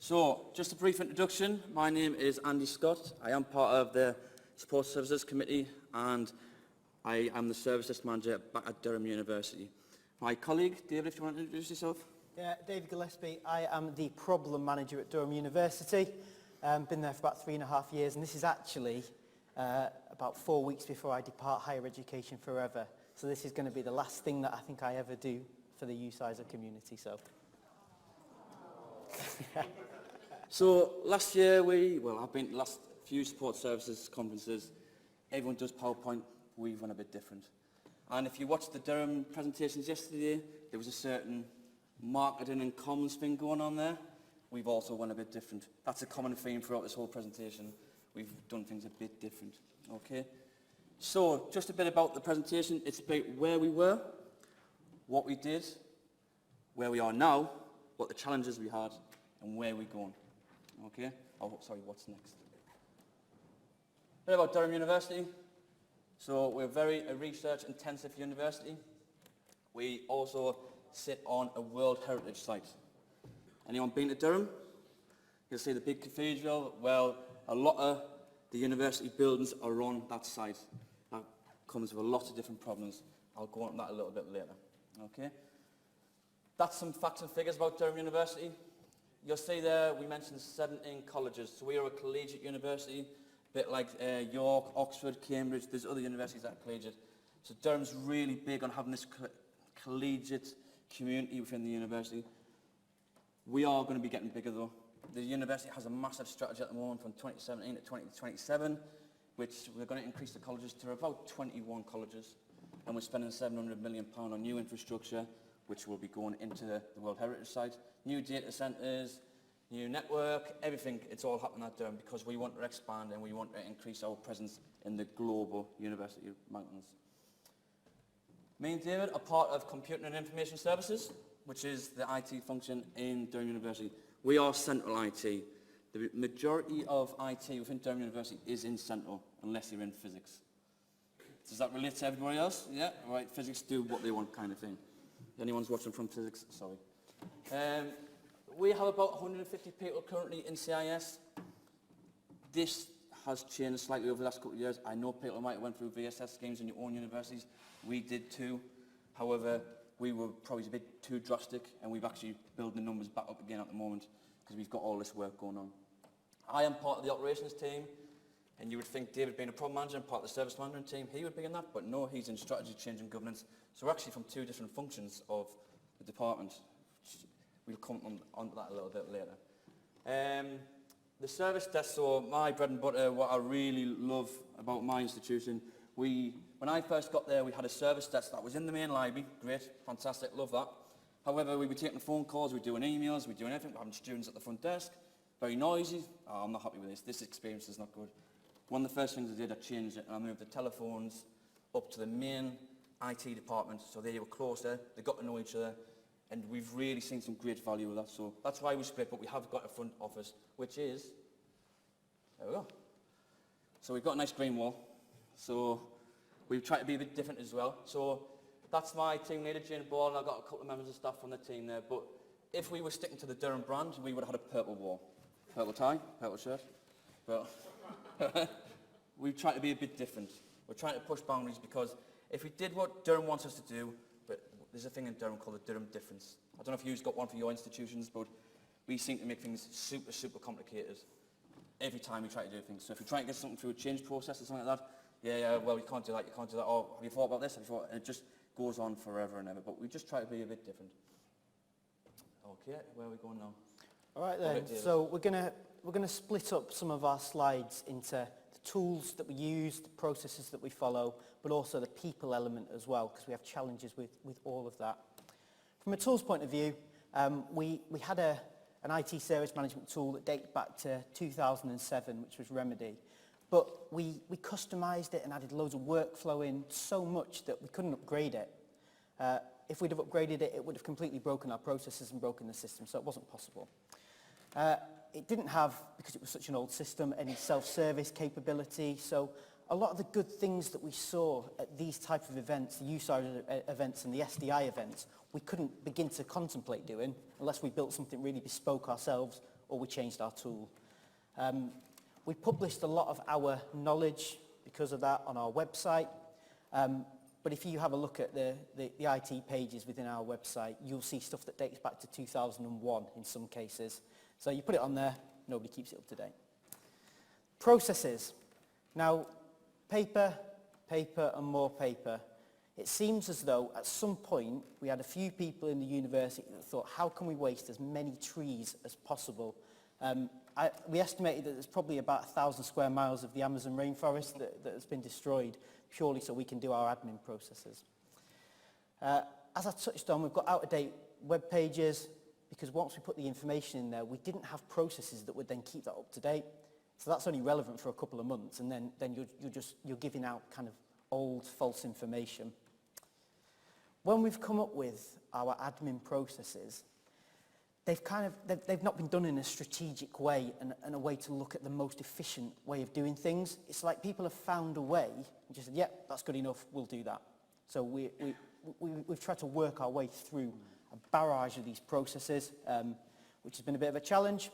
So, just a brief introduction. My name is Andy Scott. I am part of the Support Services Committee and I am the Service Desk Manager back at Durham University. My colleague, David, if you want to introduce yourself. Yeah, David Gillespie. I am the Problem Manager at Durham University. Been there for about 3.5 years, and this is actually about 4 weeks before I depart higher education forever. So this is going to be the last thing that I think I ever do for the USISA community. So last year I've been to the last few support services conferences. Everyone does PowerPoint. We've run a bit different. And if you watched the Durham presentations yesterday, there was a certain marketing and comms thing going on there. We've also run a bit different. That's a common theme throughout this whole presentation. We've done things a bit different. Okay? So just a bit about the presentation. It's about where we were, what we did, where we are now, what the challenges we had, and where we're going. Okay? Oh, sorry, what's next? A bit about Durham University. So we're a research-intensive university. We also sit on a World Heritage Site. Anyone been to Durham? You'll see the big cathedral. Well, a lot of the university buildings are on that site. That comes with a lot of different problems. I'll go on that a little bit later. Okay? That's some facts and figures about Durham University. You'll see there we mentioned 17 colleges. So we are a collegiate university, a bit like York, Oxford, Cambridge. There's other universities that are collegiate. So Durham's really big on having this collegiate community within the university. We are going to be getting bigger though. The university has a massive strategy at the moment from 2017 to 2027, which we're going to increase the colleges to about 21 colleges. And we're spending £700 million on new infrastructure, which will be going into the World Heritage Site. New data centres, new network, everything, it's all happening at Durham because we want to expand and we want to increase our presence in the global University Mountains. Me and David are part of Computing and Information Services, which is the IT function in Durham University. We are central IT. The majority of IT within Durham University is in central, unless you're in physics. Does that relate to everybody else? Yeah? Right, physics do what they want kind of thing. Anyone's watching from physics? Sorry. We have about 150 people currently in CIS. This has changed slightly over the last couple of years. I know people might have went through VSS schemes in your own universities. We did too. However, we were probably a bit too drastic and we've actually built the numbers back up again at the moment because we've got all this work going on. I am part of the operations team and you would think David being a problem manager and part of the service management team, he would be in that, but no, he's in strategy, change and governance. So we're actually from two different functions of the department. We'll come on to that a little bit later. The service desk, so my bread and butter, what I really love about my institution, when I first got there, we had a service desk that was in the main library. Great, fantastic, love that. However, we were taking phone calls, we were doing emails, we were doing everything, we were having students at the front desk. Very noisy. Oh, I'm not happy with this. This experience is not good. One of the first things I did, I changed it and I moved the telephones up to the main IT department, so they were closer, they got to know each other, and we've really seen some great value with that. So that's why we split, but we have got a front office, which is, there we go. So we've got a nice green wall. So we've tried to be a bit different as well. So that's my team leader, Jane Ball, and I've got a couple of members of staff from the team there. But if we were sticking to the Durham brand, we would have had a purple wall. Purple tie, purple shirt. But we've tried to be a bit different. We're trying to push boundaries because if we did what Durham wants us to do, but there's a thing in Durham called the Durham difference. I don't know if you've got one for your institutions, but we seem to make things super, super complicated every time we try to do things. So if we try to get something through a change process or something like that, yeah, well, you can't do that, you can't do that. Oh, have you thought about this? Have you thought? And it just goes on forever and ever. But we just try to be a bit different. Okay, where are we going now? All right then. So we're gonna split up some of our slides into the tools that we use, the processes that we follow, but also the people element as well, because we have challenges with all of that. From a tools point of view, we had an IT service management tool that dates back to 2007, which was Remedy. But we customised it and added loads of workflow in so much that we couldn't upgrade it. If we'd have upgraded it, it would have completely broken our processes and broken the system, so it wasn't possible. It didn't have, because it was such an old system, any self-service capability, so a lot of the good things that we saw at these type of events, the USAR events and the SDI events, we couldn't begin to contemplate doing unless we built something really bespoke ourselves or we changed our tool. We published a lot of our knowledge because of that on our website. But if you have a look at the IT pages within our website, you'll see stuff that dates back to 2001 in some cases. So you put it on there, nobody keeps it up to date. Processes. Now, paper, and more paper. It seems as though at some point we had a few people in the university that thought, how can we waste as many trees as possible? We estimated that there's probably about 1,000 square miles of the Amazon rainforest that has been destroyed purely so we can do our admin processes. As I touched on, we've got out-of-date web pages because once we put the information in there, we didn't have processes that would then keep that up to date. So that's only relevant for a couple of months, and then you're giving out kind of old, false information. When we've come up with our admin processes, they've not been done in a strategic way and a way to look at the most efficient way of doing things. It's like people have found a way and just said, yeah, that's good enough, we'll do that. So we've tried to work our way through a barrage of these processes, which has been a bit of a challenge.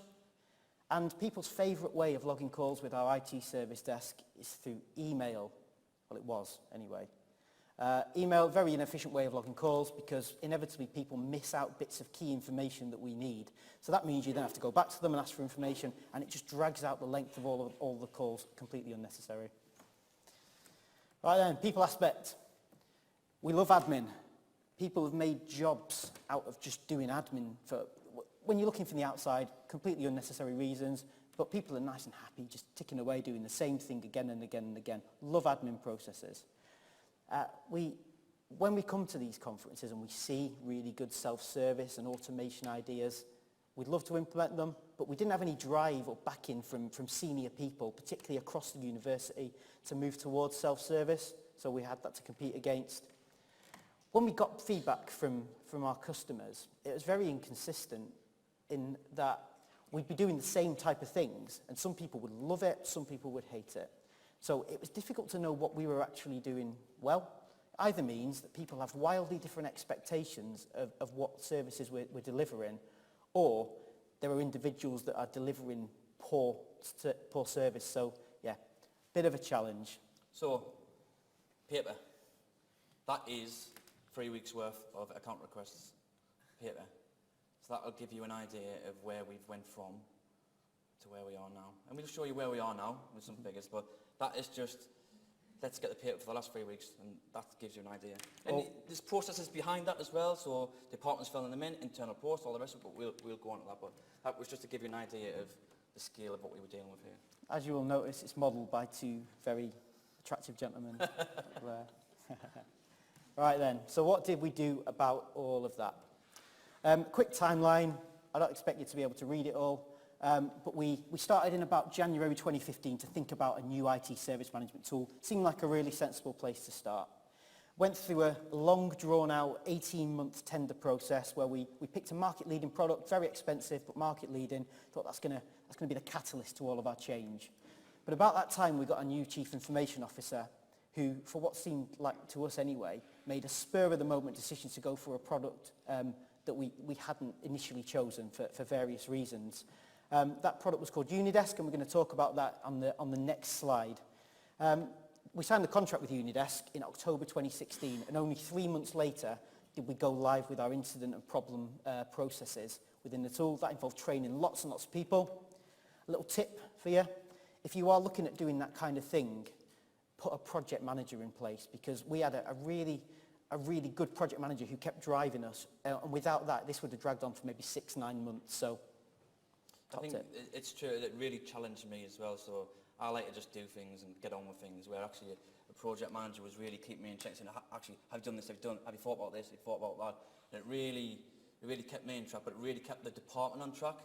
And people's favourite way of logging calls with our IT service desk is through email. Well, it was anyway. Email, very inefficient way of logging calls because inevitably people miss out bits of key information that we need. So that means you then have to go back to them and ask for information, and it just drags out the length of all the calls, completely unnecessary. Right then, people aspect. We love admin. People have made jobs out of just doing admin when you're looking from the outside, completely unnecessary reasons, but people are nice and happy just ticking away doing the same thing again and again and again. Love admin processes. When we come to these conferences and we see really good self-service and automation ideas, we'd love to implement them, but we didn't have any drive or backing from senior people, particularly across the university, to move towards self-service, so we had that to compete against. When we got feedback from our customers, it was very inconsistent in that we'd be doing the same type of things, and some people would love it, some people would hate it. So it was difficult to know what we were actually doing well. Either means that people have wildly different expectations of what services we're delivering, or there are individuals that are delivering poor service. So yeah, bit of a challenge. So, paper. That is 3 weeks worth of account requests, paper. So that will give you an idea of where we've went from to where we are now. And we'll show you where we are now with some figures, but that is just, let's get the paper for the last 3 weeks, and that gives you an idea. And there's processes behind that as well, so departments filling them in, internal posts, all the rest of it, but we'll go on to that. But that was just to give you an idea of the scale of what we were dealing with here. As you will notice, it's modelled by two very attractive gentlemen. Right then, so what did we do about all of that? Quick timeline. I don't expect you to be able to read it all, but we started in about January 2015 to think about a new IT service management tool. Seemed like a really sensible place to start. Went through a long, drawn-out 18-month tender process where we picked a market-leading product, very expensive, but market-leading. Thought that's going to be the catalyst to all of our change. But about that time, we got a new chief information officer who, for what seemed like to us anyway, made a spur-of-the-moment decision to go for a product that we hadn't initially chosen for various reasons. That product was called Unidesk, and we're going to talk about that on the next slide. We signed the contract with Unidesk in October 2016, and only 3 months later did we go live with our incident and problem processes within the tool. That involved training lots and lots of people. A little tip for you, if you are looking at doing that kind of thing, put a project manager in place, because we had a really good project manager who kept driving us, and without that this would have dragged on for maybe 6-9 months. So I think it's true, it really challenged me as well, so I like to just do things and get on with things, where actually a project manager was really keeping me in check, saying, actually, have you done this, have you thought about this, have you thought about that? And it really kept me in track, but it really kept the department on track.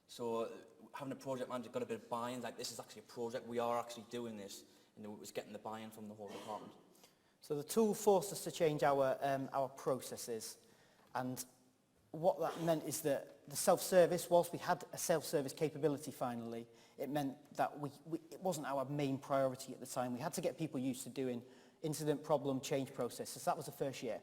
So having a project manager got a bit of buy-in, like this is actually a project, we are actually doing this, and it was getting the buy-in from the whole department. So the tool forced us to change our processes, and what that meant is that the self-service, whilst we had a self-service capability finally, it meant that it wasn't our main priority at the time. We had to get people used to doing incident, problem, change processes. That was the first year.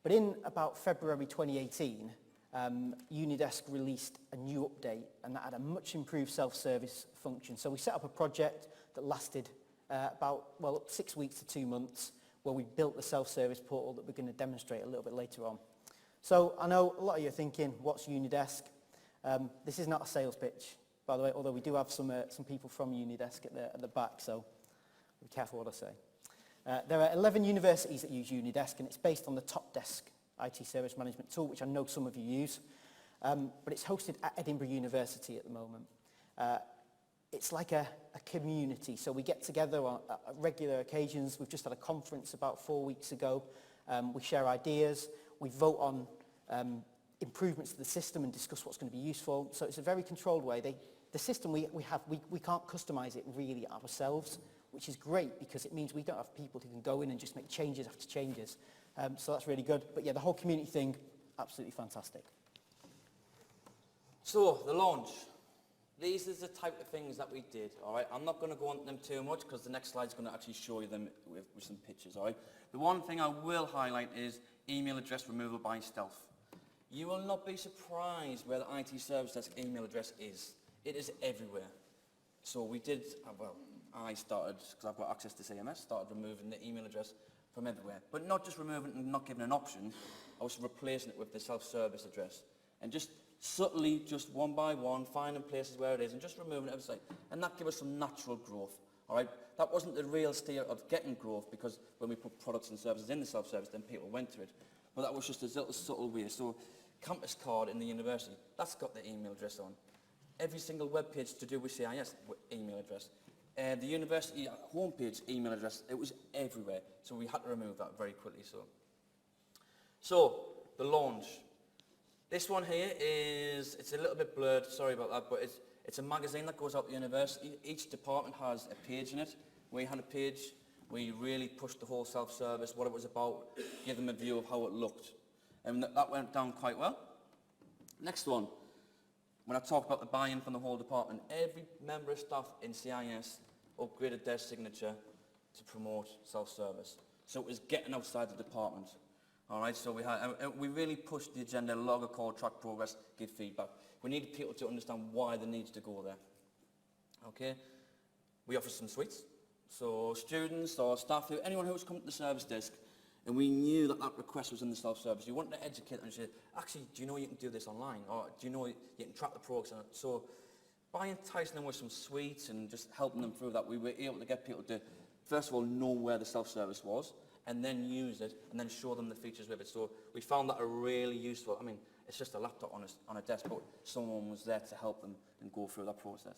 But in about February 2018, Unidesk released a new update, and that had a much improved self-service function. So we set up a project that lasted about 6 weeks to 2 months, where we built the self-service portal that we're going to demonstrate a little bit later on. So I know a lot of you are thinking, what's Unidesk? This is not a sales pitch, by the way, although we do have some people from Unidesk at the back, so be careful what I say. There are 11 universities that use Unidesk, and it's based on the TopDesk IT service management tool, which I know some of you use, but it's hosted at Edinburgh University at the moment. It's like a community, so we get together on regular occasions. We've just had a conference about 4 weeks ago. We share ideas, we vote on improvements to the system and discuss what's going to be useful. So it's a very controlled way. The system we can't customize it really ourselves, which is great because it means we don't have people who can go in and just make changes after changes. So that's really good. But yeah, the whole community thing, absolutely fantastic. So, the launch. These are the type of things that we did, all right? I'm not going to go on them too much because the next slide is going to actually show you them with some pictures, all right? The one thing I will highlight is email address removal by stealth. You will not be surprised where the IT service desk email address is. It is everywhere. So we did, I started, because I've got access to CMS, started removing the email address from everywhere. But not just removing it and not giving an option, I was replacing it with the self-service address. And just subtly, just one by one, finding places where it is and just removing it every site. And that gave us some natural growth, all right? That wasn't the real steer of getting growth because when we put products and services in the self-service, then people went to it. But that was just a little subtle way. So campus card in the university, that's got the email address on. Every single web page to do with CIS, email address. The university homepage email address, it was everywhere. So we had to remove that very quickly. So the launch. This one here is, it's a little bit blurred, sorry about that, but it's a magazine that goes out to the university. Each department has a page in it. We had a page. We really pushed the whole self-service, what it was about, give them a view of how it looked. And that went down quite well. Next one. When I talk about the buy-in from the whole department, every member of staff in CIS upgraded their signature to promote self-service. So it was getting outside the department. All right, so we really pushed the agenda, log a call, track progress, give feedback. We needed people to understand why they needed to go there. Okay, we offered some suites. So students or staff, anyone who was coming to the service desk, and we knew that that request was in the self-service. You wanted to educate them and say, actually, do you know you can do this online? Or do you know you can track the progress on it? So by enticing them with some suites and just helping them through that, we were able to get people to, first of all, know where the self-service was, and then use it, and then show them the features with it. So we found that a really useful, I mean, it's just a laptop on a desk, but someone was there to help them and go through that process.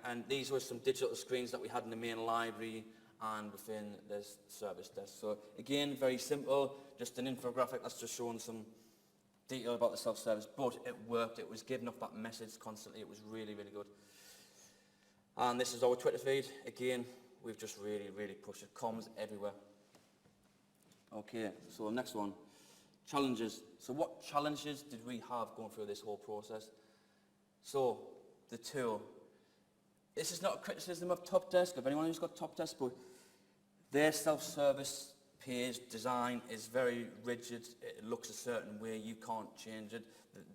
And these were some digital screens that we had in the main library and within this service desk. So again, very simple, just an infographic that's just showing some detail about the self-service, but it worked. It was giving off that message constantly. It was really, really good. And this is our Twitter feed. Again, we've just really, really pushed it. Comms everywhere. Okay, so next one. Challenges. So what challenges did we have going through this whole process? So, the tool. This is not a criticism of TopDesk, of anyone who's got TopDesk, but their self-service page design is very rigid. It looks a certain way. You can't change it,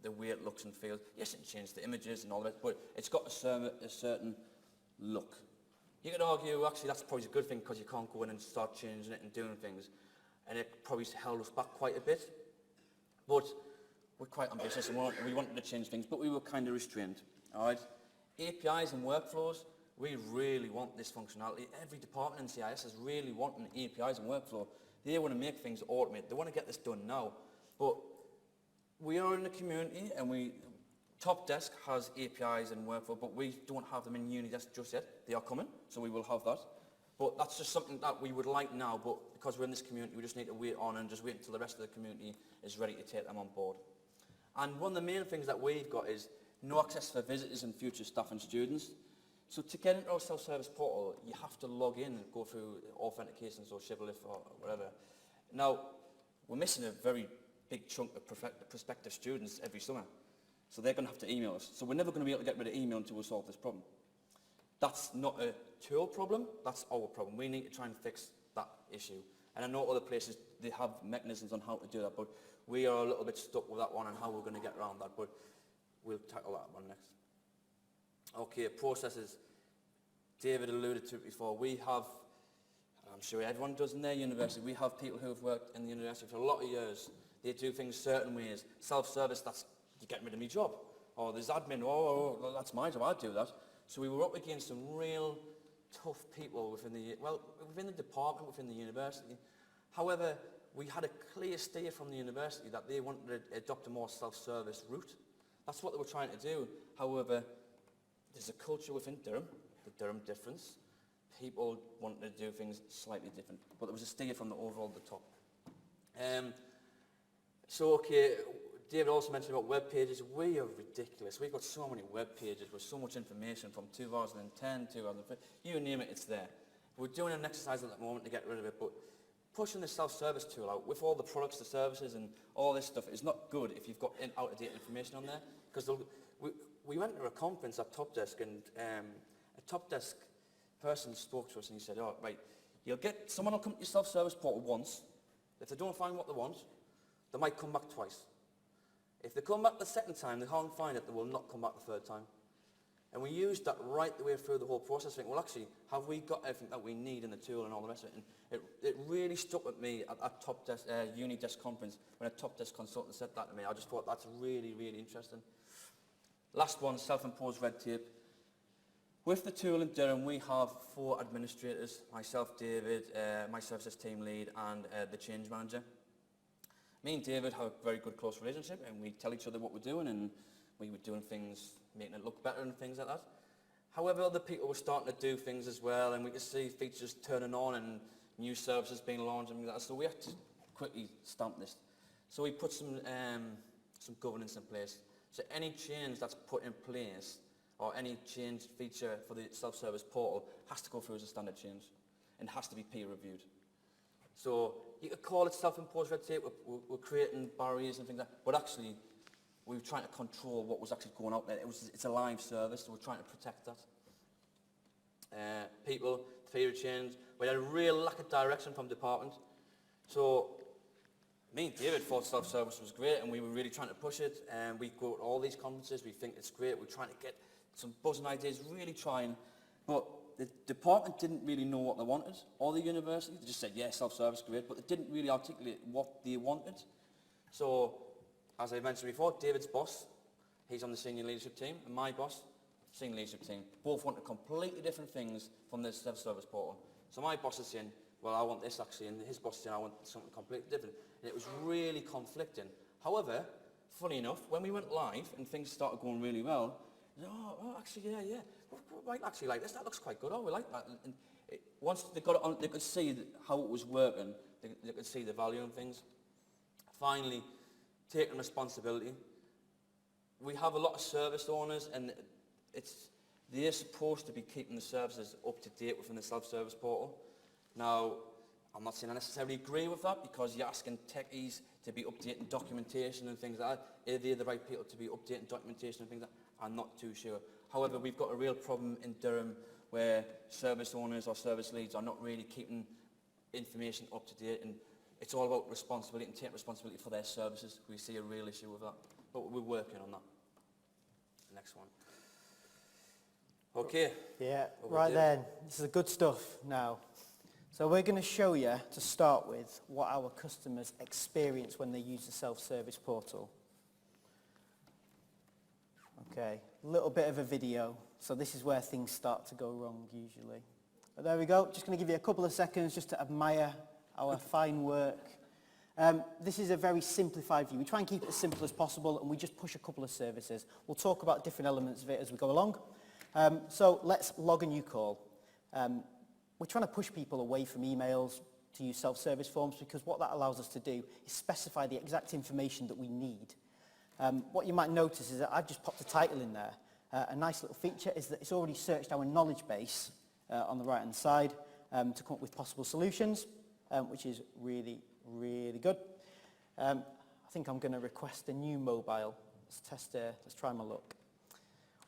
the way it looks and feels. Yes, it can change the images and all of it, but it's got a certain look. You could argue, actually, that's probably a good thing because you can't go in and start changing it and doing things. And it probably held us back quite a bit. But we're quite ambitious and we wanted to change things, but we were kind of restrained. All right? APIs and workflows, we really want this functionality. Every department in CIS is really wanting APIs and workflow. They want to make things automated. They want to get this done now. But we are in the community and TopDesk has APIs and workflow, but we don't have them in Unidesk just yet. They are coming, so we will have that. But that's just something that we would like now, but because we're in this community, we just need to wait on and just wait until the rest of the community is ready to take them on board. And one of the main things that we've got is no access for visitors and future staff and students. So to get into our self-service portal, you have to log in and go through authentication, so Shibboleth or whatever. Now, we're missing a very big chunk of prospective students every summer. So they're going to have to email us. So we're never going to be able to get rid of email until we solve this problem. That's not a tool problem, that's our problem. We need to try and fix that issue. And I know other places, they have mechanisms on how to do that, but we are a little bit stuck with that one and how we're going to get around that, but we'll tackle that one next. Okay, processes. David alluded to it before. We have, I'm sure everyone does in their university, we have people who have worked in the university for a lot of years. They do things certain ways. Self-service, that's you getting rid of my job. Or there's admin, well, that's my job, I do that. So we were up against some real tough people within the department, within the university. However, we had a clear steer from the university that they wanted to adopt a more self-service route. That's what they were trying to do. However, there's a culture within Durham, the Durham difference. People wanted to do things slightly different, but there was a steer from the overall the top. Okay, David also mentioned about web pages. We are ridiculous. We've got so many web pages with so much information from 2010, 2015, you name it, it's there. We're doing an exercise at the moment to get rid of it, but pushing the self-service tool out with all the products, the services and all this stuff is not good if you've got out-of-date information on there. Because we went to a conference at Top Desk and a Top Desk person spoke to us and he said, oh, right, someone will come to your self-service portal once. If they don't find what they want, they might come back twice. If they come back the second time, they can't find it, they will not come back the third time. And we used that right the way through the whole process, thinking, well, actually, have we got everything that we need in the tool and all the rest of it? And it really stuck with me at Top Desk, Uni Desk conference, when a Top Desk consultant said that to me. I just thought that's really, really interesting. Last one, self-imposed red tape. With the tool in Durham, we have 4 administrators, myself, David, my services team lead, and the change manager. Me and David have a very good close relationship and we tell each other what we're doing and we were doing things, making it look better and things like that. However, other people were starting to do things as well and we could see features turning on and new services being launched and things like that. So we had to quickly stamp this. So we put some governance in place. So any change that's put in place or any change feature for the self-service portal has to go through as a standard change and has to be peer reviewed. So you could call it self-imposed red tape, we're creating barriers and things like that, but actually we were trying to control what was actually going out there. It's a live service, so we're trying to protect that. People, theory change, we had a real lack of direction from department. So me and David thought self-service was great and we were really trying to push it and we go to all these conferences, we think it's great, we're trying to get some buzzing ideas, really trying, but the department didn't really know what they wanted, or the university. They just said, yeah, self-service, great, but they didn't really articulate what they wanted. So, as I mentioned before, David's boss, he's on the senior leadership team, and my boss, senior leadership team, both wanted completely different things from the self-service portal. So my boss is saying, well, I want this actually, and his boss is saying, I want something completely different. And it was really conflicting. However, funny enough, when we went live and things started going really well, oh, actually, yeah. We might actually like this. That looks quite good. Oh, we like that. And once they got it on, they could see how it was working. They could see the value in things. Finally, taking responsibility. We have a lot of service owners, and they're supposed to be keeping the services up to date within the self-service portal. Now, I'm not saying I necessarily agree with that because you're asking techies to be updating documentation and things like that. Are they the right people to be updating documentation and things like that? I'm not too sure. However, we've got a real problem in Durham where service owners or service leads are not really keeping information up to date, and it's all about responsibility and taking responsibility for their services. We see a real issue with that, but we're working on that. Next one. Okay. Yeah, right then. This is the good stuff now. So we're going to show you, to start with, what our customers experience when they use the self-service portal. Okay, a little bit of a video. So this is where things start to go wrong usually. But there we go. Just going to give you a couple of seconds just to admire our fine work. This is a very simplified view. We try and keep it as simple as possible and we just push a couple of services. We'll talk about different elements of it as we go along. So let's log a new call. We're trying to push people away from emails to use self-service forms because what that allows us to do is specify the exact information that we need. What you might notice is that I've just popped a title in there. A nice little feature is that it's already searched our knowledge base on the right-hand side to come up with possible solutions, which is really, really good. I think I'm going to request a new mobile. Let's test it. Let's try my luck.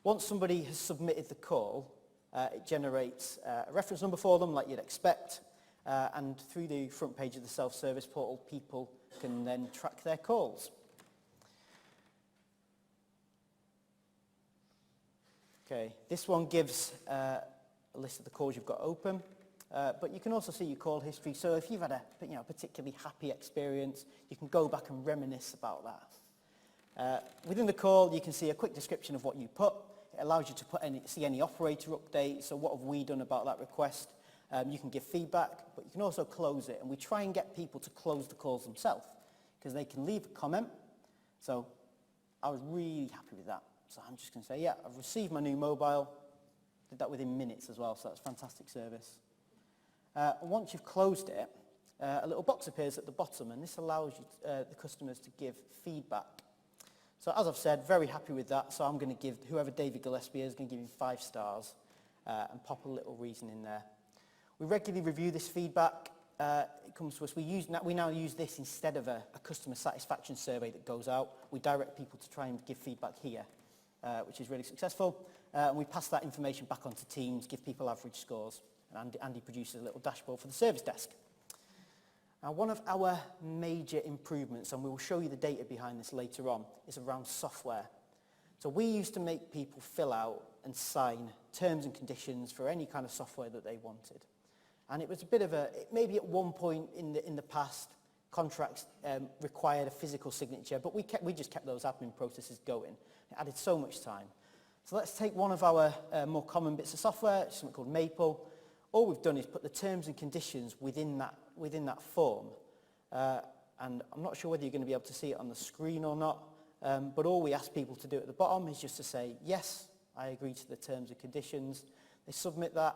Once somebody has submitted the call, it generates a reference number for them, like you'd expect, and through the front page of the self-service portal, people can then track their calls. Okay, this one gives a list of the calls you've got open, but you can also see your call history. So if you've had a particularly happy experience, you can go back and reminisce about that. Within the call, you can see a quick description of what you put. It allows you to see any operator updates. So what have we done about that request? You can give feedback, but you can also close it. And we try and get people to close the calls themselves because they can leave a comment. So I was really happy with that. So I'm just going to say, yeah, I've received my new mobile. Did that within minutes as well, so that's fantastic service. Once you've closed it, a little box appears at the bottom, and this allows you the customers to give feedback. So as I've said, very happy with that, so I'm going to give whoever David Gillespie is, going to give him 5 stars and pop a little reason in there. We regularly review this feedback. It comes to us. We now use this instead of a customer satisfaction survey that goes out. We direct people to try and give feedback here, which is really successful. And we pass that information back onto teams, give people average scores. And Andy produces a little dashboard for the service desk. Now, one of our major improvements, and we will show you the data behind this later on, is around software. So we used to make people fill out and sign terms and conditions for any kind of software that they wanted. And it was a bit of maybe at one point in the past, contracts required a physical signature, but we just kept those admin processes going. It added so much time. So let's take one of our more common bits of software, something called Maple. All we've done is put the terms and conditions within that form. And I'm not sure whether you're going to be able to see it on the screen or not, but all we ask people to do at the bottom is just to say, yes, I agree to the terms and conditions. They submit that,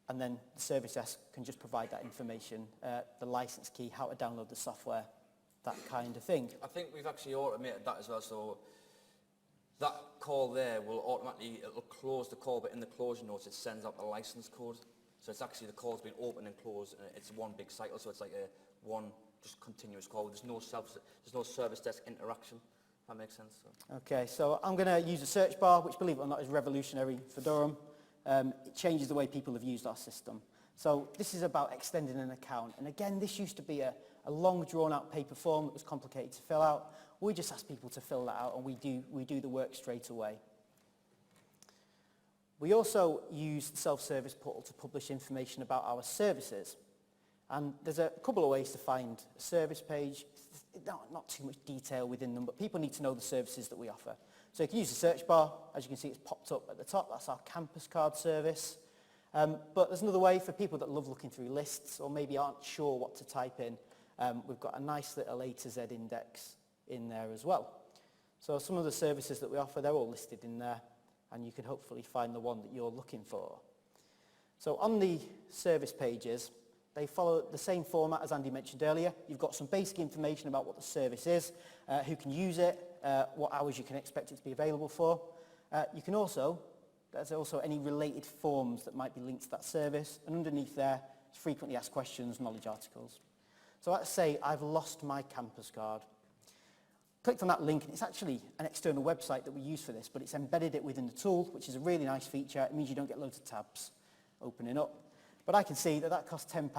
and then the service desk can just provide that information, the license key, how to download the software, that kind of thing. I think we've actually automated that as well, so that call there will automatically, it'll close the call, but in the closure notes it sends out the license code. So it's actually the call's been opened and closed, and it's one big cycle, so it's like one just continuous call. There's no service desk interaction, if that makes sense. So. Okay, so I'm going to use a search bar, which, believe it or not, is revolutionary for Durham. It changes the way people have used our system. So this is about extending an account. And again, this used to be a long, drawn-out paper form that was complicated to fill out. We just ask people to fill that out, and we do the work straight away. We also use the self-service portal to publish information about our services. And there's a couple of ways to find a service page. Not too much detail within them, but people need to know the services that we offer. So you can use the search bar. As you can see, it's popped up at the top. That's our campus card service. But there's another way for people that love looking through lists or maybe aren't sure what to type in. We've got a nice little A to Z index in there as well. So some of the services that we offer, they're all listed in there, and you can hopefully find the one that you're looking for. So on the service pages, they follow the same format as Andy mentioned earlier. You've got some basic information about what the service is, who can use it, what hours you can expect it to be available for. There's also any related forms that might be linked to that service, and underneath there, it's frequently asked questions, knowledge articles. So let's say I've lost my campus card. Clicked on that link, and it's actually an external website that we use for this, but it's embedded it within the tool, which is a really nice feature. It means you don't get loads of tabs opening up. But I can see that costs £10,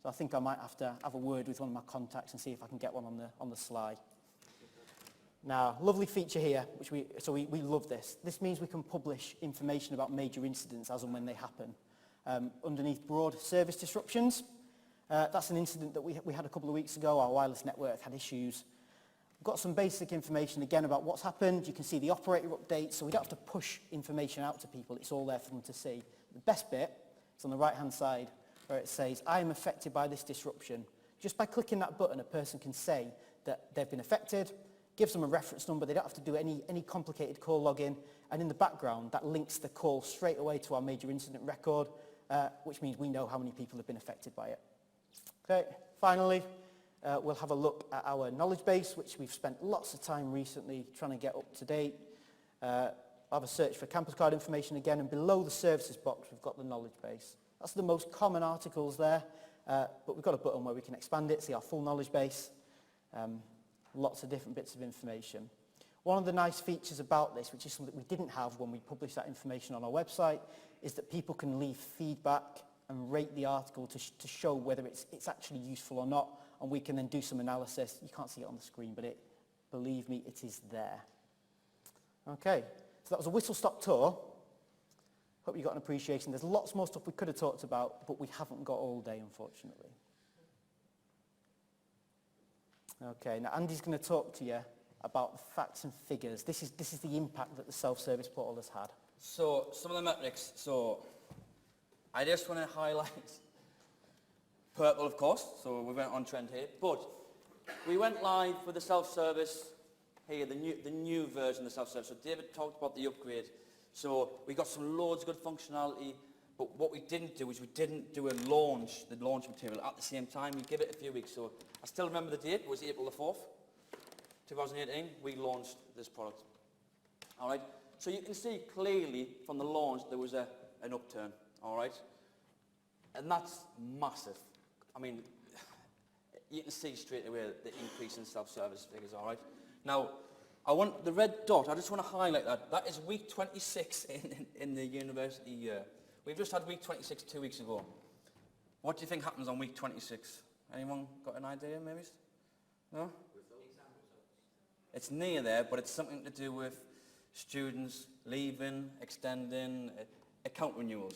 so I think I might have to have a word with one of my contacts and see if I can get one on the sly. Now, lovely feature here, we love this. This means we can publish information about major incidents as and when they happen. Underneath broad service disruptions, that's an incident that we had a couple of weeks ago. Our wireless network had issues. We've got some basic information again about what's happened. You can see the operator updates, so we don't have to push information out to people. It's all there for them to see. The best bit is on the right-hand side where it says, I am affected by this disruption. Just by clicking that button, a person can say that they've been affected, gives them a reference number. They don't have to do any complicated call login. And in the background, that links the call straight away to our major incident record, which means we know how many people have been affected by it. Okay, finally, we'll have a look at our knowledge base, which we've spent lots of time recently trying to get up to date. I'll have a search for campus card information again, and below the services box, we've got the knowledge base. That's the most common articles there, but we've got a button where we can expand it, see our full knowledge base. Lots of different bits of information. One of the nice features about this, which is something we didn't have when we published that information on our website, is that people can leave feedback and rate the article to show whether it's actually useful or not, and we can then do some analysis. You can't see it on the screen, but believe me, it is there. Okay, so that was a whistle-stop tour. Hope you got an appreciation. There's lots more stuff we could have talked about, but we haven't got all day, unfortunately. Okay, now Andy's going to talk to you about the facts and figures. This is the impact that the self-service portal has had. So, some of the metrics. So, I just want to highlight purple, of course. So, we went on trend here. But we went live with the self-service here, the new version of the self-service. So, David talked about the upgrade. So, we got some loads of good functionality. But what we didn't do is we didn't do the launch material at the same time. We give it a few weeks. So, I still remember the date. It was April the 4th, 2018. We launched this product. All right. So you can see clearly from the launch there was an upturn, all right? And that's massive. I mean, you can see straight away the increase in self-service figures, all right? Now, I want the red dot, I just want to highlight that. That is week 26 in the university year. We've just had week 26 2 weeks ago. What do you think happens on week 26? Anyone got an idea, maybe? No? It's near there, but it's something to do with students leaving, extending, account renewals.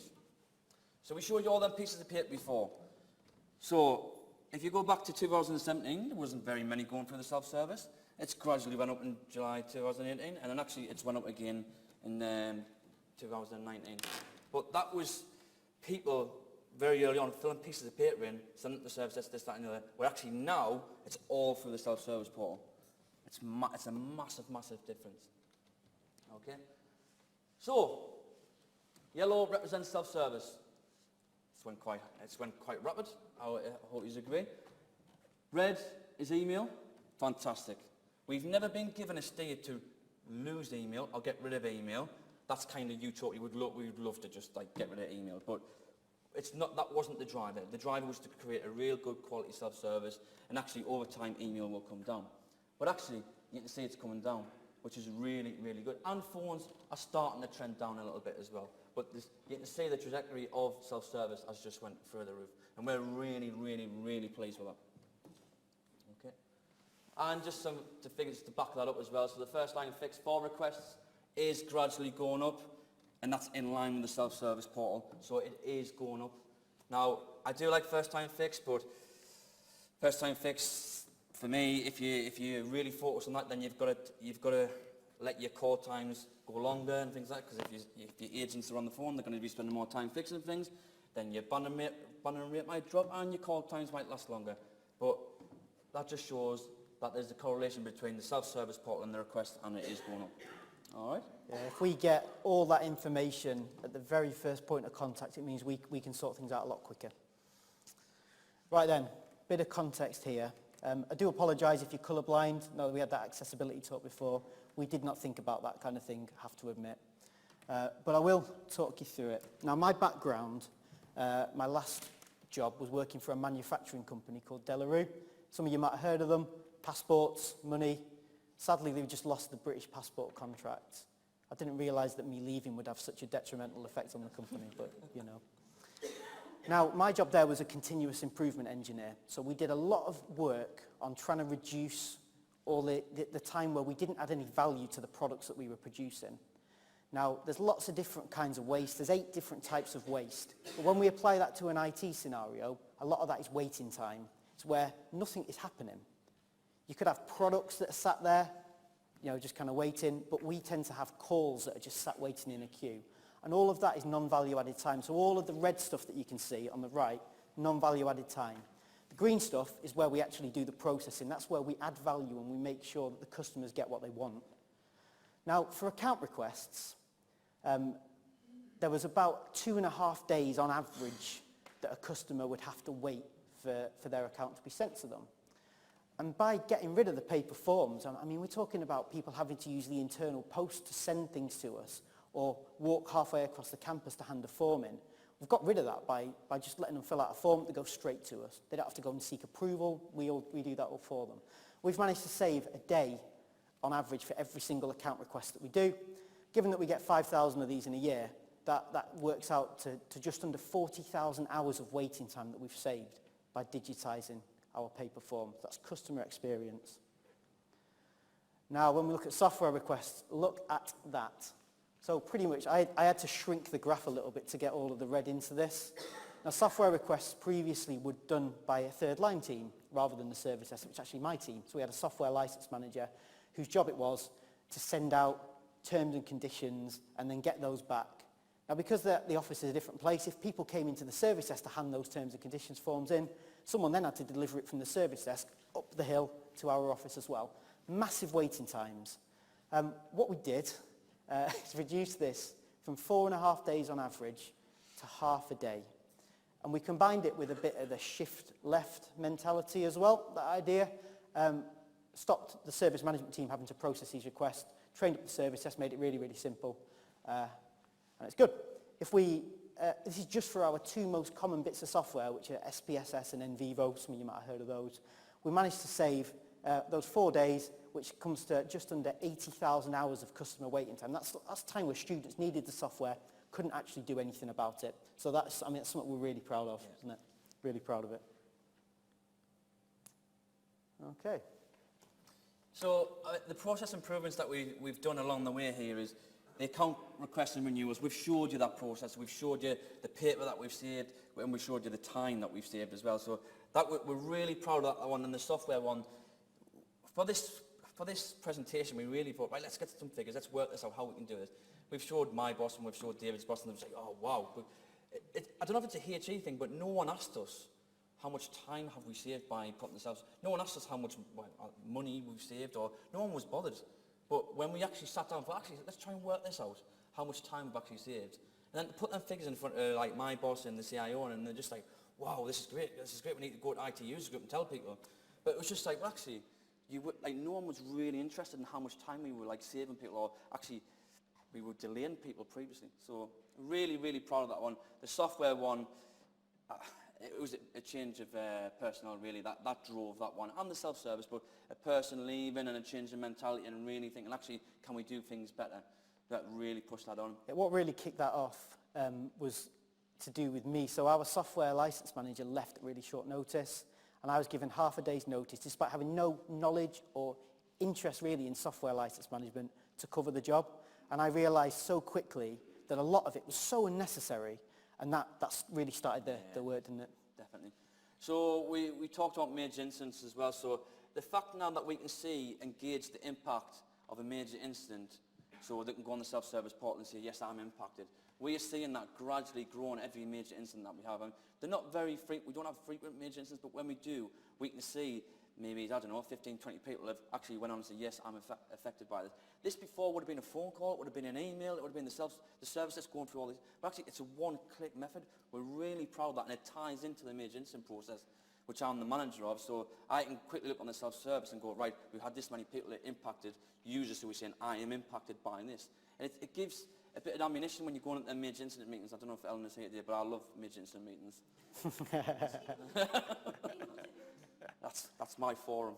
So we showed you all them pieces of paper before. So if you go back to 2017, there wasn't very many going through the self-service. It's gradually went up in July 2018, and then actually it's went up again in 2019. But that was people very early on filling pieces of paper in, sending the service, this, that, and the other. Where actually now, it's all through the self-service portal. It's a massive, massive difference. Okay? So, yellow represents self-service. It's went quite rapid. I hope you agree. Red is email. Fantastic. We've never been given a steer to lose email or get rid of email. That's kind of you talk. We would love to just like get rid of email, but it's not. That wasn't the driver. The driver was to create a real good quality self-service, and actually over time email will come down. But actually, you can see it's coming down, which is really, really good. And phones are starting to trend down a little bit as well. But you can see the trajectory of self-service has just went through the roof. And we're really, really, really pleased with that. Okay. And just some figures to back that up as well. So the first line fix for requests is gradually going up. And that's in line with the self-service portal. So it is going up. Now, I do like first time fix, but first time fix, for me, if you really focus on that, then you've got to let your call times go longer and things like that. Because if your agents are on the phone, they're going to be spending more time fixing things. Then your abandon rate might drop and your call times might last longer. But that just shows that there's a correlation between the self-service portal and the request, and it is going up. All right. Yeah, if we get all that information at the very first point of contact, it means we can sort things out a lot quicker. Right then, bit of context here. I do apologise if you're colourblind. No, we had that accessibility talk before. We did not think about that kind of thing, I have to admit. But I will talk you through it. Now, my background, my last job was working for a manufacturing company called Delarue. Some of you might have heard of them. Passports, money. Sadly, they've just lost the British passport contract. I didn't realise that me leaving would have such a detrimental effect on the company, but, you know. Now, my job there was a continuous improvement engineer. So we did a lot of work on trying to reduce all the time where we didn't add any value to the products that we were producing. Now, there's lots of different kinds of waste. There's 8 different types of waste. But when we apply that to an IT scenario, a lot of that is waiting time. It's where nothing is happening. You could have products that are sat there, you know, just kind of waiting, but we tend to have calls that are just sat waiting in a queue. And all of that is non-value added time. So all of the red stuff that you can see on the right, non-value added time. The green stuff is where we actually do the processing. That's where we add value and we make sure that the customers get what they want. Now, for account requests, there was about 2.5 days on average that a customer would have to wait for their account to be sent to them. And by getting rid of the paper forms, I mean, we're talking about people having to use the internal post to send things to us or walk halfway across the campus to hand a form in. We've got rid of that by just letting them fill out a form that goes straight to us. They don't have to go and seek approval. We do that all for them. We've managed to save a day on average for every single account request that we do. Given that we get 5,000 of these in a year, that works out to just under 40,000 hours of waiting time that we've saved by digitising our paper form. That's customer experience. Now, when we look at software requests, look at that. So pretty much, I had to shrink the graph a little bit to get all of the red into this. Now, software requests previously were done by a third-line team rather than the service desk, which is actually my team. So we had a software license manager whose job it was to send out terms and conditions and then get those back. Now, because the office is a different place, if people came into the service desk to hand those terms and conditions forms in, someone then had to deliver it from the service desk up the hill to our office as well. Massive waiting times. What we did is reduce this from 4.5 days on average to half a day. And we combined it with a bit of the shift left mentality as well, that idea. Stopped the service management team having to process these requests, trained up the service desk, made it really, really simple. And it's good. If we, this is just for our two most common bits of software, which are SPSS and NVivo. Some of you might have heard of those. We managed to save those 4 days, which comes to just under 80,000 hours of customer waiting time. That's time where students needed the software, couldn't actually do anything about it. So that's, I mean, that's something we're really proud of, isn't it? Really proud of it. Okay. So the process improvements that we've done along the way here is the account requests and renewals. We've showed you that process. We've showed you the paper that we've saved, and we showed you the time that we've saved as well. So that we're really proud of that one. And the software one, for this presentation, we really thought, right, let's get some figures. Let's work this out, how we can do this. We've showed my boss and we've showed David's boss, and they've said, oh, wow. I don't know if it's a HE thing, but no one asked us how much time have we saved by putting this out. No one asked us how much money we've saved, or no one was bothered. But when we actually sat down, let's try and work this out, how much time we've actually saved. And then put them figures in front of like my boss and the CIO, and they're just like, wow, this is great, we need to go to IT user group and tell people. But it was just like, well, actually, no one was really interested in how much time we were like saving people, or actually we were delaying people previously. So really, really proud of that one. The software one, it was a change of personnel really, that drove that one, and the self-service, but a person leaving and a change in mentality and really thinking, actually, can we do things better? That really pushed that on. What really kicked that off was to do with me. So our software license manager left at really short notice, and I was given half a day's notice, despite having no knowledge or interest really in software license management, to cover the job. And I realised so quickly that a lot of it was so unnecessary, and that's really started the work, didn't it? Definitely. So we talked about major incidents as well. So the fact now that we can see and gauge the impact of a major incident, so they can go on the self-service portal and say, yes, I'm impacted. We are seeing that gradually growing every major incident that we have. And they're not very frequent, we don't have frequent major incidents, but when we do, we can see maybe, I don't know, 15, 20 people have actually went on and said, yes, I'm affected by this. This before would have been a phone call, it would have been an email, it would have been the service that's going through all this. But actually, it's a one-click method. We're really proud of that, and it ties into the major incident process, which I'm the manager of. So I can quickly look on the self-service and go, right, we've had this many people that impacted users who are saying, I am impacted by this. And it gives a bit of ammunition when you're going into major incident meetings. I don't know if Eleanor's here today, but I love major incident meetings. That's my forum.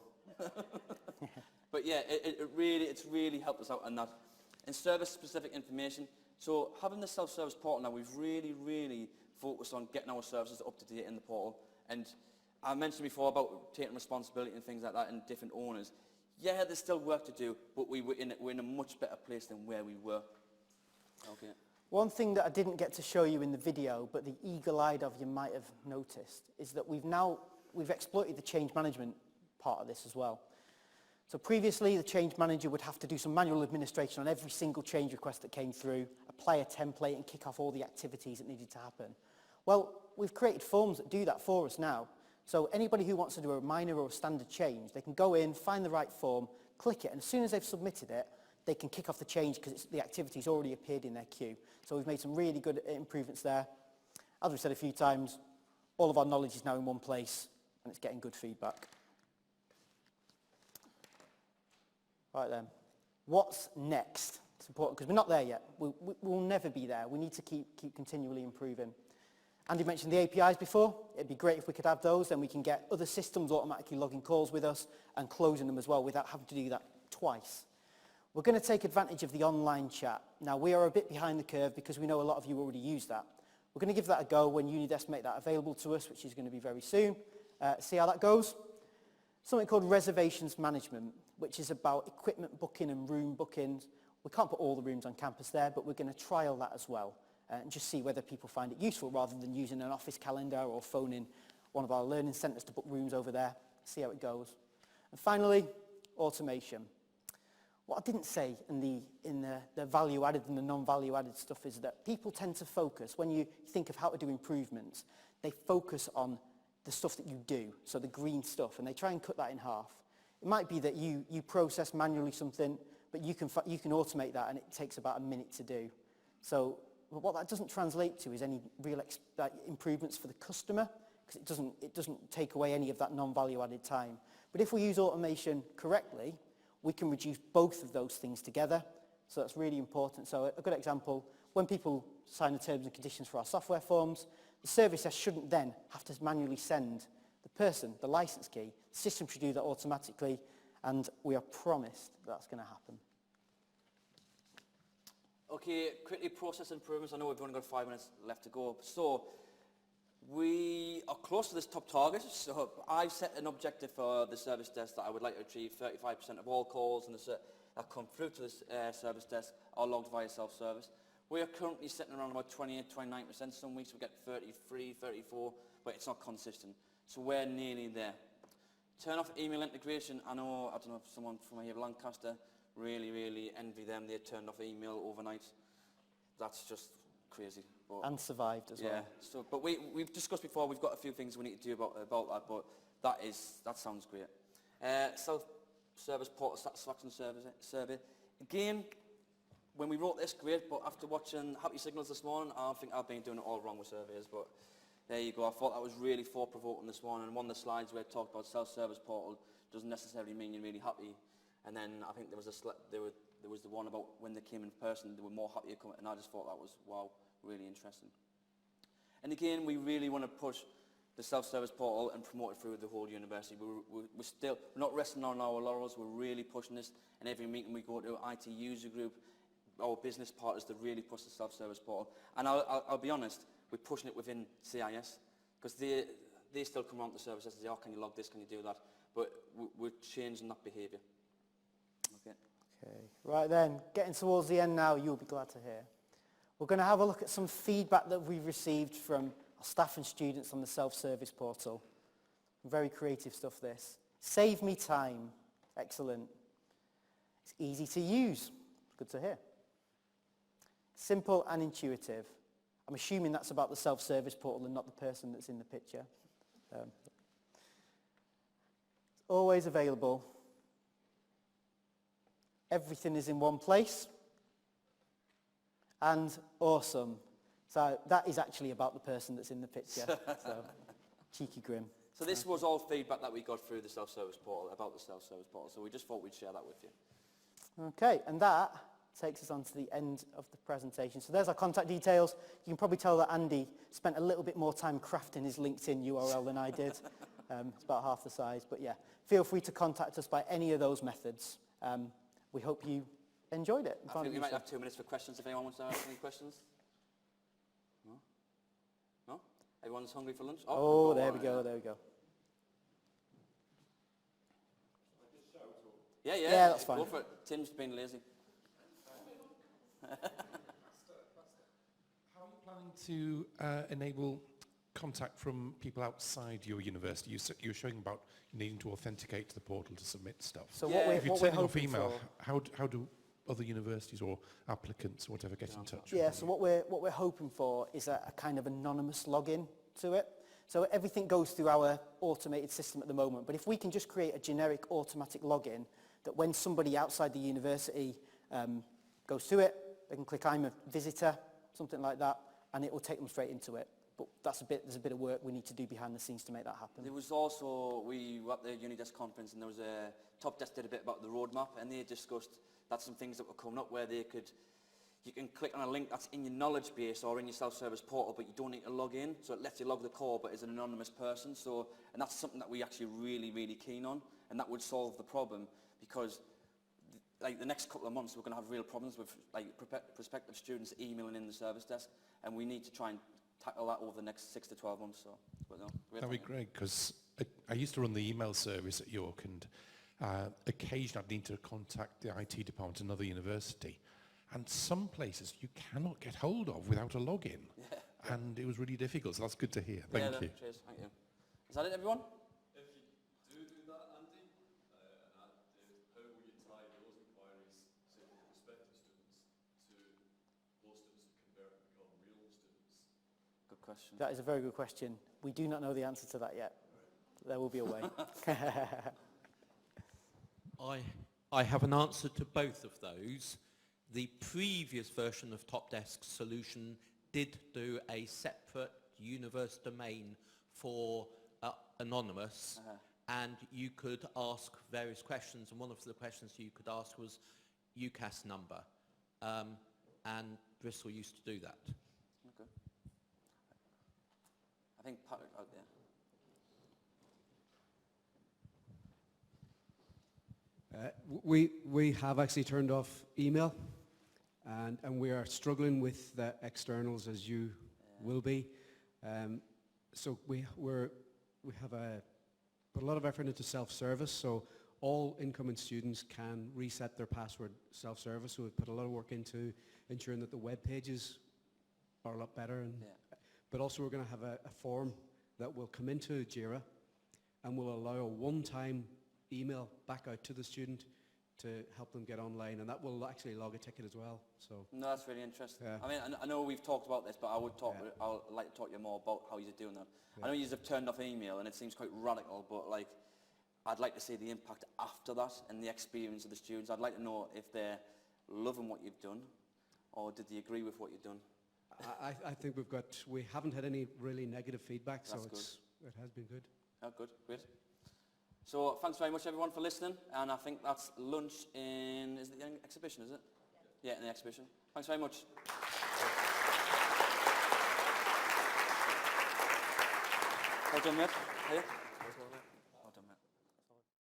But yeah, it's really helped us out in that. In service-specific information, so having the self-service portal now, we've really focused on getting our services up to date in the portal. And I mentioned before about taking responsibility and things like that and different owners. Yeah, there's still work to do, but we're in a much better place than where we were. Okay. One thing that I didn't get to show you in the video, but the eagle-eyed of you might have noticed, is that we've exploited the change management part of this as well. So previously, the change manager would have to do some manual administration on every single change request that came through, apply a template and kick off all the activities that needed to happen. Well, we've created forms that do that for us now. So anybody who wants to do a minor or a standard change, they can go in, find the right form, click it, and as soon as they've submitted it, they can kick off the change because the activity's already appeared in their queue. So we've made some really good improvements there. As we've said a few times, all of our knowledge is now in one place, and it's getting good feedback. Right then, what's next? It's important because we're not there yet. We'll never be there. We need to keep continually improving. Andy mentioned the APIs before. It'd be great if we could have those, then we can get other systems automatically logging calls with us and closing them as well without having to do that twice. We're going to take advantage of the online chat. Now, we are a bit behind the curve because we know a lot of you already use that. We're going to give that a go when Unidesk make that available to us, which is going to be very soon. See how that goes. Something called reservations management, which is about equipment booking and room bookings. We can't put all the rooms on campus there, but we're going to trial that as well and just see whether people find it useful rather than using an office calendar or phoning one of our learning centres to book rooms over there. See how it goes. And finally, automation. What I didn't say in the value added and the non-value added stuff is that people tend to focus, when you think of how to do improvements, they focus on the stuff that you do, so the green stuff, and they try and cut that in half. It might be that you process manually something, but you can automate that and it takes about a minute to do. So what that doesn't translate to is any real improvements for the customer, because it doesn't take away any of that non-value added time. But if we use automation correctly, we can reduce both of those things together. So that's really important. So a good example, when people sign the terms and conditions for our software forms, the service desk shouldn't then have to manually send the person the license key. The system should do that automatically, and we are promised that's going to happen. Okay, quickly process improvements. I know we've only got 5 minutes left to go. So we are close to this top target. So I've set an objective for the service desk that I would like to achieve 35% of all calls that come through to this service desk are logged via self-service. We are currently sitting around about 28-29%. Some weeks we get 33, 34, but it's not consistent. So we're nearly there. Turn off email integration. I don't know if someone from here, Lancaster, really envy them. They turned off email overnight. That's just crazy. But and survived as well. Yeah. So, but we've discussed before. We've got a few things we need to do about that. But that sounds great. Self-service portal satisfaction survey. Again, when we wrote this, great. But after watching Happy Signals this morning, I think I've been doing it all wrong with surveys. But there you go. I thought that was really thought-provoking this morning. And one of the slides where it talked about self-service portal doesn't necessarily mean you're really happy. And then I think there was the one about when they came in person, they were more happy to come, and I just thought that was, wow, really interesting. And again, we really want to push the self-service portal and promote it through the whole university. We're not resting on our laurels. We're really pushing this. And every meeting we go to, IT user group, our business partners, to really push the self-service portal. And I'll be honest, we're pushing it within CIS, because they still come around to the service and say, oh, can you log this, can you do that? But we're changing that behaviour. Okay, right then, getting towards the end now, you'll be glad to hear. We're going to have a look at some feedback that we've received from our staff and students on the self-service portal. Very creative stuff, this. Save me time. Excellent. It's easy to use. Good to hear. Simple and intuitive. I'm assuming that's about the self-service portal and not the person that's in the picture. It's always available. Everything is in one place. And awesome. So that is actually about the person that's in the picture. So cheeky grin. So this was all feedback that we got through the self-service portal, about the self-service portal. So we just thought we'd share that with you. Okay, and that takes us on to the end of the presentation. So there's our contact details. You can probably tell that Andy spent a little bit more time crafting his LinkedIn URL than I did. It's about half the size. But yeah, feel free to contact us by any of those methods. We hope you enjoyed it. I think we might have 2 minutes for questions if anyone wants to ask any questions. No? No? Everyone's hungry for lunch? Oh, there we go, there we go. Yeah, that's fine. Go for it. Tim's been lazy. How are you planning to enable contact from people outside your university? You're showing about needing to authenticate to the portal to submit stuff. So if you're turning off hoping email, for, how do other universities or applicants or whatever get in touch? Yeah, so what we're hoping for is a kind of anonymous login to it. So everything goes through our automated system at the moment, but if we can just create a generic automatic login that when somebody outside the university goes to it, they can click I'm a visitor, something like that, and it will take them straight into it. But there's a bit of work we need to do behind the scenes to make that happen. There was also, we were at the Unidesk conference, and there was a top desk did a bit about the roadmap, and they discussed that some things that were coming up where you can click on a link that's in your knowledge base or in your self-service portal, but you don't need to log in, so it lets you log the call, but as an anonymous person. And that's something that we're actually really keen on, and that would solve the problem, because like the next couple of months, we're going to have real problems with like prospective students emailing in the service desk, and we need to try and tackle that over the next 6 to 12 months. So, but no, That'd be great, because I used to run the email service at York, and occasionally I'd need to contact the IT department at another university, and some places you cannot get hold of without a login. Yeah. And it was really difficult, so that's good to hear. Thank you. Cheers, thank you. Is that it, everyone? If you do that, Andy, how will you tie those inquiries, say, from prospective students, to those students who convert and become real students? Good question. That is a very good question. We do not know the answer to that yet. There will be a way. I have an answer to both of those. The previous version of Top Desk's solution did do a separate universe domain for anonymous, and you could ask various questions, and one of the questions you could ask was UCAS number, and Bristol used to do that. Okay. I think Patrick out there. We have actually turned off email, and we are struggling with the externals, as you will be. So we have put a lot of effort into self-service, so all incoming students can reset their password self-service. So we've put a lot of work into ensuring that the web pages are a lot better. But also we're going to have a form that will come into Jira and will allow a one-time email back out to the student to help them get online, and that will actually log a ticket as well. So no, that's really interesting. Yeah. I mean, I know we've talked about this, but I would like to talk to you more about how you're doing that. I know you have turned off email, and it seems quite radical, but like, I'd like to see the impact after that and the experience of the students. I'd like to know if they're loving what you've done, or did they agree with what you've done. I think we haven't had any really negative feedback, so That's it has been good. Oh, good, great. So thanks very much everyone for listening, and I think that's lunch in, is it the exhibition, is it? Yeah, in the exhibition. Thanks very much. Well done, mate. Hey.